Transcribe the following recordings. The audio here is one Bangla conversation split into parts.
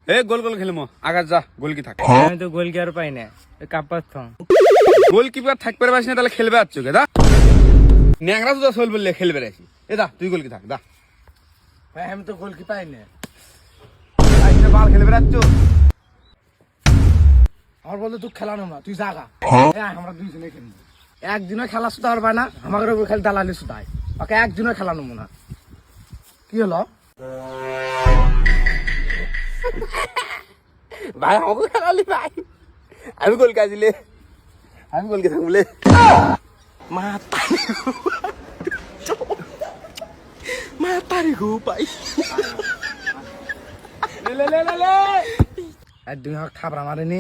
এ গোল গোল খেলমো আগার যা গোল কি থাকে আমি তো গোল কি আর পাই না কাপার থং গোলকিপার থাকতে পারবাস না তাহলে খেলবে আসছো কে দা ন্যাংরা তো সোল বললে খেলবে রাখি এ দা তুই গোল কি থাক দা ভাই আমি তো গোল কি পাই না আইসে বাল খেলবে আসছো আমার বলতে তুই খেলানো না তুই জাগা আমরা দুইজনে খেলবো একদিনও খেলা শুধু পারবা না আমাদের উপর খালি দালালি শুধায় ওকে একদিনও খেলানো না কি হলো ভাই আমাকে খেলালি ভাই আমি গোল কাজিলে আমি গোল কে থাক বলে মাতারি গো পাই আর দুই হাত খাবরা মারেনি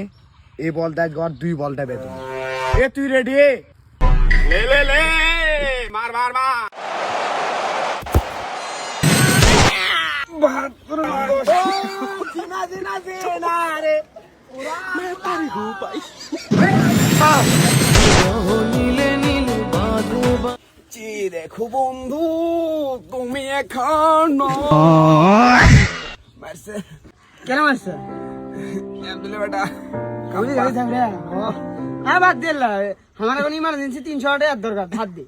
এই বলটা গড় দুই বলটা বেতন এ তুই রেডি লে মার মার মার দেখো বন্ধু তুমি এখন মারছে কেন মারছে আব্দুল বেটা কামড়ি গাড়ি থাকলে হ্যাঁ বাদ দিল আমার এখন ইমার্জেন্সি 300 টাকার দরকার ভাত দে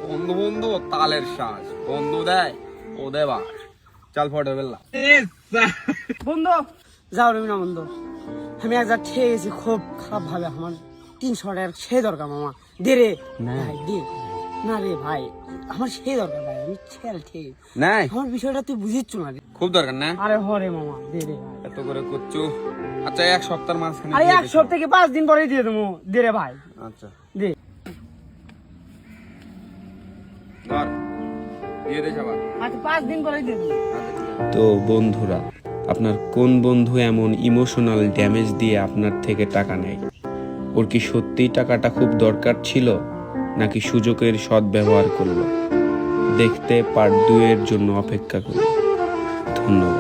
বন্ধু বন্ধু তালের শ্বাস বন্ধু দেয় ও দেবা চাল ফটো বেলা বন্ধু যাও রে না বন্ধু আমি একবার ঠেয়েছি খুব খারাপ ভাবে আমার 300 টাকার সে দরকার মামা দে রে ভাই দে না রে ভাই আমার সেই দরকার ভাই আমি ছেল ঠিক নাই আমার বিষয়টা তুই বুঝিচ্ছ না রে খুব দরকার না আরে হরে মামা দে রে ভাই এত করে করছো আচ্ছা এক সপ্তাহের মাঝখানে আরে দিয়ে এক দিছো। সপ্তাহ থেকে 5 দিন পরে দিয়ে দেবো দে রে ভাই আচ্ছা দে ধর দিয়ে দে সবার আচ্ছা 5 দিন পরে দিয়ে দেবো তো বন্ধুরা আপনার কোন বন্ধু এমন ইমোশনাল ড্যামেজ দিয়ে আপনার থেকে টাকা নেয় ওর কি সত্যিই টাকাটা খুব দরকার ছিল নাকি সুযোগের সদ্ব্যবহার করলো দেখতে পার্ট 2 এর জন্য অপেক্ষা করুন ধন্যবাদ।